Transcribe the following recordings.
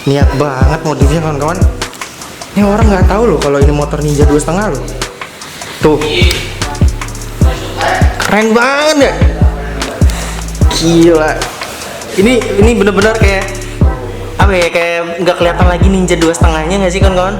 Niat banget modifnya kawan-kawan. Ini orang nggak tahu loh kalau ini motor Ninja 2,5 loh. Tuh, keren banget ya. Gila. Ini bener-bener kayak apa ya? Kayak nggak kelihatan lagi Ninja 2,5-nya nggak sih kawan-kawan?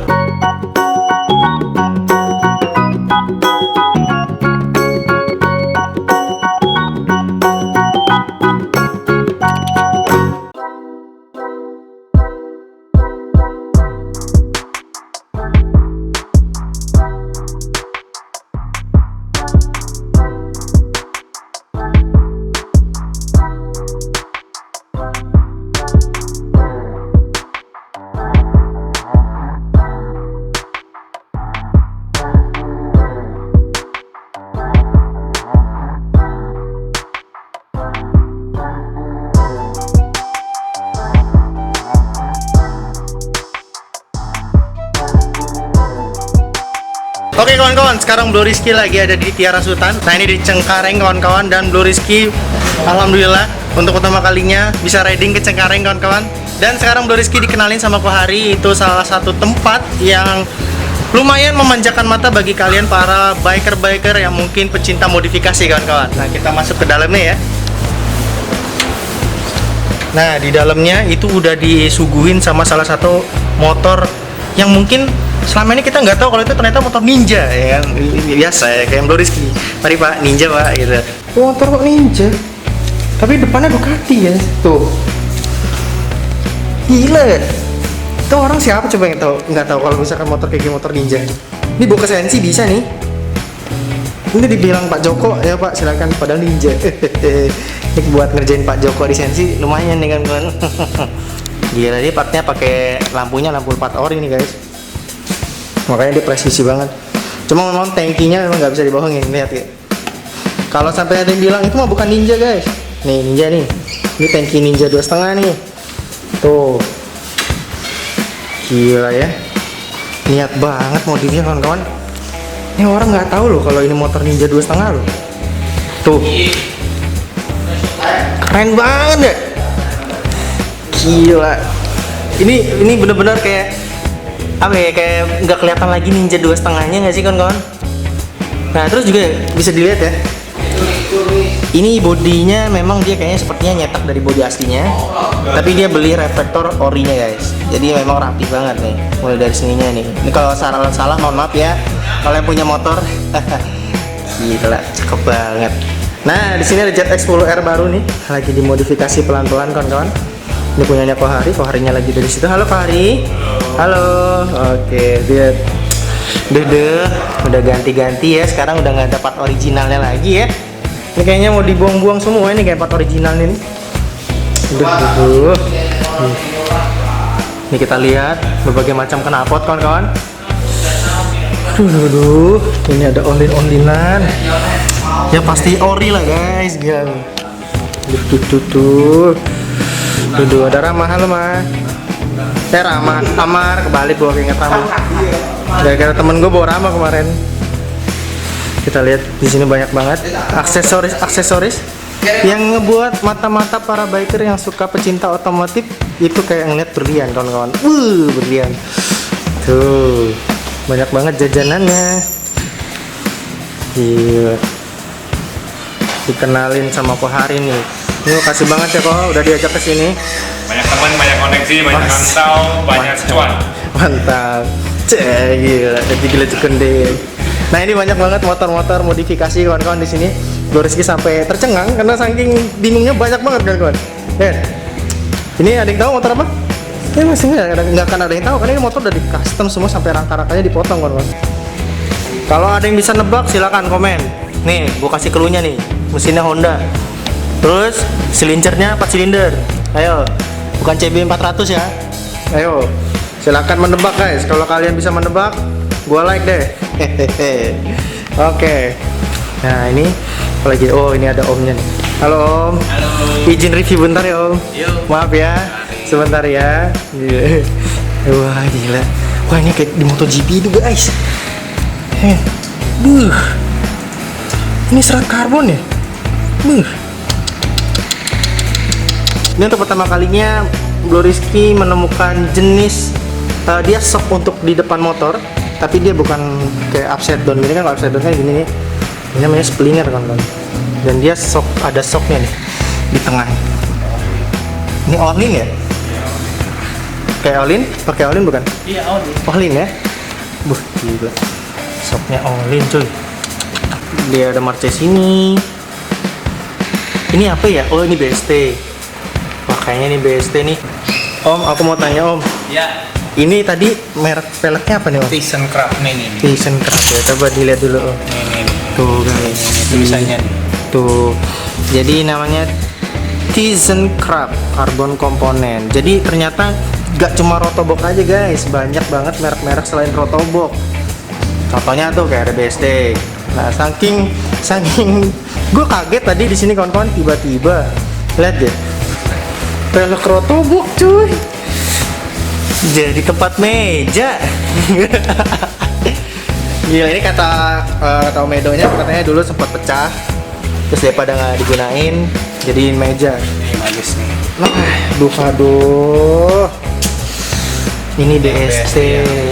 Oke kawan-kawan, sekarang Blue Rizky lagi ada di Tiara Sultan. Nah ini di Cengkareng kawan-kawan, dan Blue Rizky alhamdulillah untuk pertama kalinya bisa riding ke Cengkareng kawan-kawan. Dan sekarang Blue Rizky dikenalin sama Kohari, itu salah satu tempat yang lumayan memanjakan mata bagi kalian para biker-biker yang mungkin pecinta modifikasi kawan-kawan. Nah kita masuk ke dalamnya ya. Nah di dalamnya itu udah disuguhin sama salah satu motor yang mungkin selama ini kita nggak tahu kalau itu ternyata motor Ninja ya kan. Biasa ya kayak Blue Rizky, mari pak Ninja pak gitu. Motor kok Ninja tapi depannya Ducati ya tuh. Gila ya, itu orang siapa coba yang tahu, nggak tahu kalau misalkan motor kayak gini motor Ninja. Ini bawa ke Sensi bisa nih. Ini dibilang Pak Joko ya pak, silakan, padahal Ninja. Ini buat ngerjain Pak Joko di Sensi lumayan nih kan kawan. Gila, dia partnya pakai lampunya lampu 4 ori nih guys. Makanya dia presisi banget. Cuma memang tankinya memang nggak bisa dibohongin, lihat ya. Kalau sampai ada yang bilang itu mah bukan Ninja guys. Nih Ninja nih. Ini tanki Ninja 2,5 nih. Tuh. Gila ya. Niat banget modifnya kawan-kawan. Ini orang nggak tahu loh kalau ini motor Ninja 2,5 loh. Tuh. Keren banget ya. Gila. Ini bener-bener kayak apa ya, kayak nggak kelihatan lagi Ninja 2,5-nya nggak sih kawan-kawan. Nah terus juga bisa dilihat ya, ini bodinya memang dia kayaknya sepertinya nyetak dari bodi aslinya, tapi dia beli reflektor orinya guys. Jadi memang rapi banget nih, mulai dari sininya nih. Ini kalau salah mohon maaf ya kalau yang punya motor. Gila, cakep banget. Nah di sini ada ZX10R baru nih, lagi dimodifikasi pelan-pelan kawan-kawan. Ini punyanya Kohari, Koharinya lagi dari situ. Halo Kohari. Halo. Oke, dia udah ganti-ganti ya. Sekarang udah nggak ada part originalnya lagi ya. Ini kayaknya mau dibuang-buang semua ini kayak part originalnya nih. Ini kita lihat berbagai macam knalpot kawan-kawan. Ini ada onlin-onlinan. Ya pasti ori lah guys, gila. Ada Rama, halo Ma. Rama, Amar, kebalik gua keinget Rama. Gara-gara temen gue bawa Rama kemarin. Kita lihat di sini banyak banget aksesoris yang ngebuat mata-mata para biker yang suka pecinta otomotif itu kayak ngeliat berlian kawan-kawan. Berlian. Tuh, banyak banget jajanannya. Gila. Dikenalin sama Kohari nih. Ini kasih banget ya kok udah diajak ke sini. Banyak teman, banyak koneksi, banyak rantau, banyak cuan. Mantap. Cek gila, jadi gila cuken deh. Nah, ini banyak banget motor-motor modifikasi kawan-kawan di sini. Blue Rizky sampai tercengang karena saking bingungnya banyak banget kawan-kawan. Lihat. Ini ada yang tahu motor apa? Ya masih nggak akan ada yang tahu karena ini motor udah di custom semua sampai rangka-rangkanya dipotong kawan-kawan. Kalau ada yang bisa nebak silakan komen. Nih, gua kasih clue-nya nih. Mesinnya Honda. Terus silincernya 4 silinder. Ayo, bukan CB 400 ya. Ayo, silakan menebak guys. Kalau kalian bisa menebak, gua like deh. Oke. Nah ini apalagi, oh ini ada omnya nih. Halo Om. Halo. Izin review bentar ya Om. Yuk. Maaf ya. Sebentar ya. Wah gila. Wah ini kayak di MotoGP itu guys. Ini serat karbon ya. Ini untuk pertama kalinya Blue Rizky menemukan jenis dia shock untuk di depan motor, tapi dia bukan kayak upside down gini kan. Kalau upside down kan gini nih, ini namanya splinger kan. Dan dia shock, ada shocknya nih di tengah. Ini all-in ya? Kayak all-in? Pakai all-in bukan? Iya, Audi. All-in ya? Buh, gila. Shocknya all-in cuy. Dia ada marches ini. Ini apa ya? Oh, ini BST. Wah, kayaknya ini BST nih. Om, aku mau tanya Om. Ya, Ini tadi merek peleknya apa nih Om? ThyssenKrupp nih. ThyssenKrupp ya. Coba dilihat dulu Om. Nih. Tuh guys. Tulisannya nih. Tuh. Jadi namanya ThyssenKrupp karbon komponen. Jadi ternyata gak cuma Rotobok aja guys, banyak banget merek-merek selain Rotobok. Contohnya tuh kayak ada BSD. Nah, saking gue kaget tadi di sini kawan-kawan, tiba-tiba lihat deh pelek Rotobok cuy. Jadi tempat meja. Gila, ini kata Omedonya katanya dulu sempat pecah, terus daripada nggak digunain jadiin meja. Ini bagus nih. Aduh. Ini BST.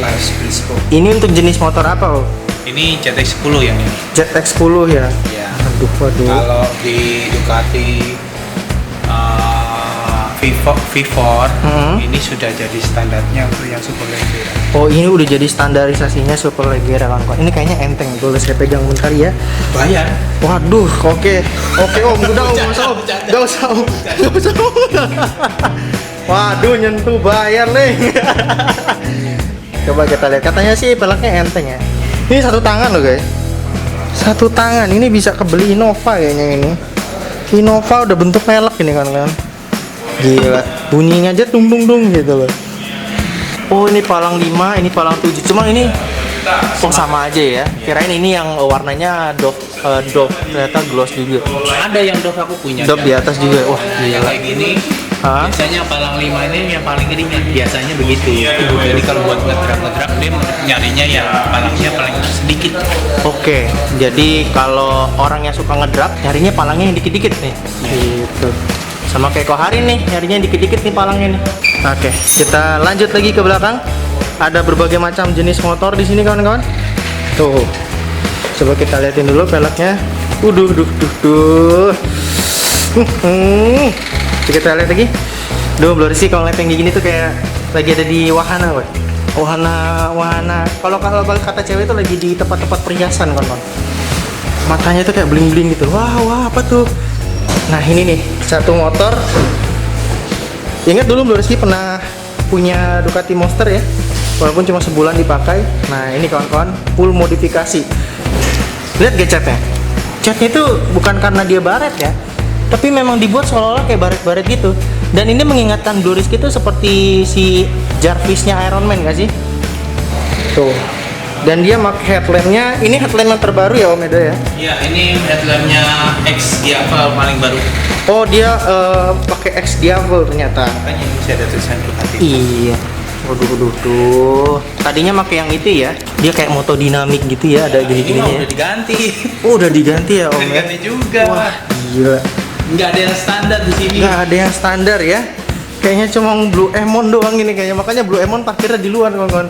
Paris Briscoe. Ini untuk jenis motor apa, Om? Ini ZX10 yang ini. ZX10 ya? Ya. Aduh. Kalau di Ducati V4 ini sudah jadi standarnya untuk yang super leggera. Oh, ini udah jadi standarisasinya super leggera kan. Ini kayaknya enteng. Boleh saya pegang bentar ya? Bayar. Waduh, oke Om, udah Om, nggak usah Om. Waduh, nyentuh bayar nih. Coba kita lihat, katanya sih peleknya enteng ya. Ini satu tangan loh guys, satu tangan. Ini bisa kebeli Innova kayaknya ini. Innova udah bentuk pelek ini kan. Gila, bunyinya aja dung gitu loh. Oh, ini palang 5, ini palang 7. Cuma ini sama aja ya. Kirain ini yang warnanya Dove ternyata gloss juga. Ada yang Dove aku punya. Dove di atas juga. Wah, Yang gila. kayak gini. Hah? Biasanya palang 5 ini yang paling ringan. Biasanya begitu. Jadi kalau buat ngedrag dia nyarinya yang palangnya paling sedikit. Oke, jadi kalau orang yang suka ngedrag nyarinya palangnya yang dikit-dikit nih. Gitu. Sama kayak Kohari nih, nyarinya yang dikit-dikit nih palangnya nih. Oke, kita lanjut lagi ke belakang. Ada berbagai macam jenis motor di sini kawan-kawan. Tuh. Coba kita liatin dulu peleknya. Duh. Kita lihat lagi. Duh, Blue Rizky kalau ngeliat yang gini tuh kayak lagi ada di wahana, woy. Wahana. Kalau kata cewek itu lagi di tempat-tempat perhiasan, kawan-kawan. Matanya tuh kayak bling-bling gitu. Wah, apa tuh? Nah, ini nih, satu motor. Ingat dulu Blue Rizky pernah punya Ducati Monster ya? Walaupun cuma sebulan dipakai. Nah, ini kawan-kawan full modifikasi. Lihat gak catnya? Catnya itu bukan karena dia baret ya, tapi memang dibuat seolah-olah kayak baret-baret gitu. Dan ini mengingatkan Blue Rizky itu seperti si Jarvisnya Iron Man gak sih? Tuh. Dan dia pakai headlampnya, ini headlamp yang terbaru ya Om Edo ya? Iya, ini headlampnya X Diavel paling baru. Oh, dia pakai X Diavel ternyata. Makanya ini saya ada tulisan Ducati. Iya. Waduh, tuh. Tadinya pakai yang itu ya. Dia kayak motodinamik gitu ya, ada Ini gini-gininya. udah diganti. Oh, udah diganti ya Om Udah ya? diganti juga. Wah, gila. Nggak ada yang standar di sini. Nggak ada yang standar ya. Kayaknya cuma Blue Emon doang ini kayaknya. Makanya Blue Emon parkirnya di luar kawan-kawan.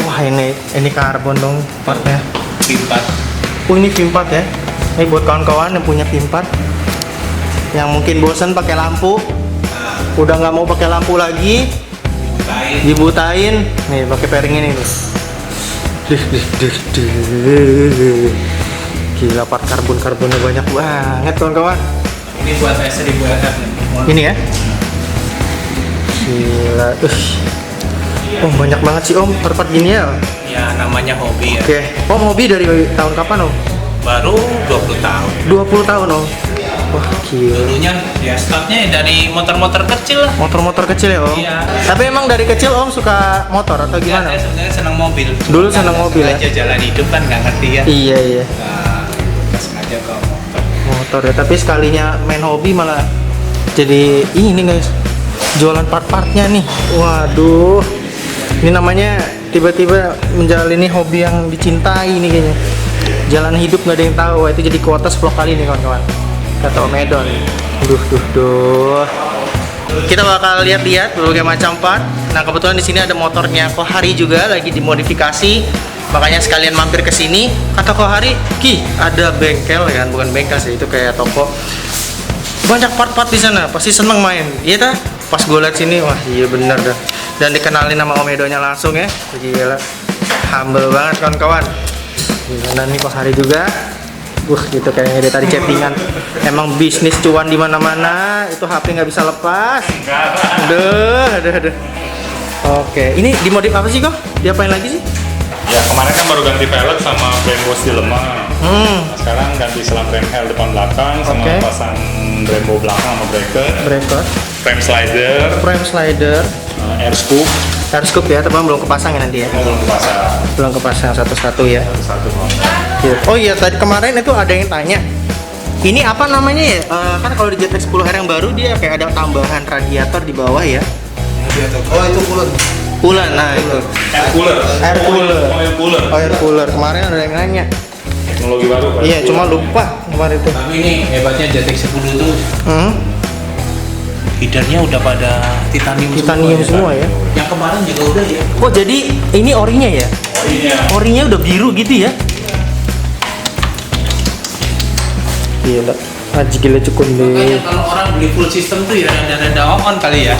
Wah, ini karbon dong partnya. V4. Oh, ini V4 ya. Ini buat kawan-kawan yang punya V4 yang mungkin bosan pakai lampu, udah nggak mau pakai lampu lagi, dibutain nih pakai pairing ini nih. Gila, part karbonnya banyak banget kawan-kawan. Ini buat S1000 LF. Ini ya. Gila. Oh, banyak banget sih Om part gini ya. Ya, namanya hobi ya. Oke. Om hobi dari tahun kapan Om? Baru 20 tahun. 20 tahun Om. Wah, gila. Dulunya ya startnya dari motor-motor kecil lah. Motor-motor kecil ya Om? Iya. Tapi emang dari kecil Om suka motor atau Ya, gimana? saya sebenarnya senang mobil. Dulu senang mobil ya? Sengaja jalan hidup kan nggak ngerti ya. Iya. Nah, pas sengaja ke motor. Motor ya, tapi sekalinya main hobi malah jadi ini guys, jualan part-partnya nih. Waduh, ini namanya tiba-tiba menjalani hobi yang dicintai nih kayaknya. Jalan hidup nggak ada yang tahu. Wah, itu jadi kuota 10 kali nih kawan-kawan, kata Om Edo nih. Duh. kita bakal lihat-lihat berbagai macam part. Nah, kebetulan di sini ada motornya Kohari juga lagi dimodifikasi. Makanya sekalian mampir ke sini. Kata Kohari, "Ki, ada bengkel kan, bukan bengkel sih, itu kayak toko. Banyak part-part di sana, pasti seneng main." Iya dah. Pas gue liat sini, wah iya bener dah. Dan dikenalin sama Om Edonya langsung ya. Gila. Humble banget kawan-kawan. Gimana nih Kohari juga? Gitu kayaknya dia tadi chattingan. Emang bisnis cuan di mana-mana, itu HP nggak bisa lepas. Aduh. Oke, ini dimodif apa sih kok? Diapain lagi sih? Ya kemarin kan baru ganti pelek sama Brembo Stilema. Nah, sekarang ganti selang rem L depan belakang sama Oke. pasang Brembo belakang sama breaker, frame slider, air scoop. Air scoop ya, tapi belum kepasang ya nanti ya? Belum dipasang. Belum kepasang satu-satu ya. Satu. Oh iya, tadi kemarin itu ada yang tanya. Ini apa namanya ya? Kan kalau di JTX 10R yang baru dia kayak ada tambahan radiator di bawah ya. Oh itu cooler. Cooler, nah itu. Air cooler. Air cooler. Kemarin ada yang nanya. Teknologi baru Pak. Iya, cuma lupa kemarin itu. Tapi ini hebatnya JTX 10 tuh headernya udah pada titanium Semua ya. Yang kemarin juga udah ya. Oh, jadi ini orinya ya? Iya. Orinya udah biru gitu ya? Gila. Aji gila cukup Makanya deh. kalau orang beli full system tuh ya rada-rada on kali ya.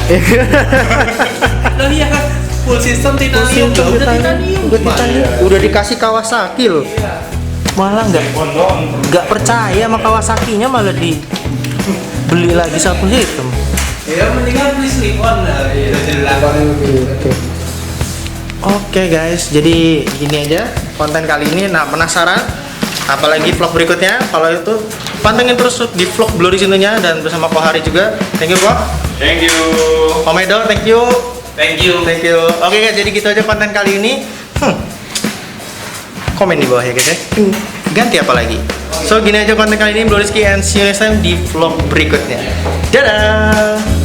Nah iya kan full system titanium, udah titanium. Udah dikasih Kawasaki loh. Malah nggak percaya sama Kawasakinya, malah dibeli lagi satu hitam. Ya mendingan beli slip on lah. Ya jelas. Gitu. Oke guys, jadi gini aja konten kali ini. Nah, penasaran apalagi vlog berikutnya? Kalau itu pantengin terus di vlog Blur di situnya dan bersama Kohari juga. Thank you Kok. Thank you. Om Edo, thank you. Thank you. Thank you. Oke guys, jadi gitu aja konten kali ini. Komen di bawah ya guys ya. Ganti apa lagi? So gini aja konten kali ini. Blur Rizky and see you next time di vlog berikutnya. Dadah.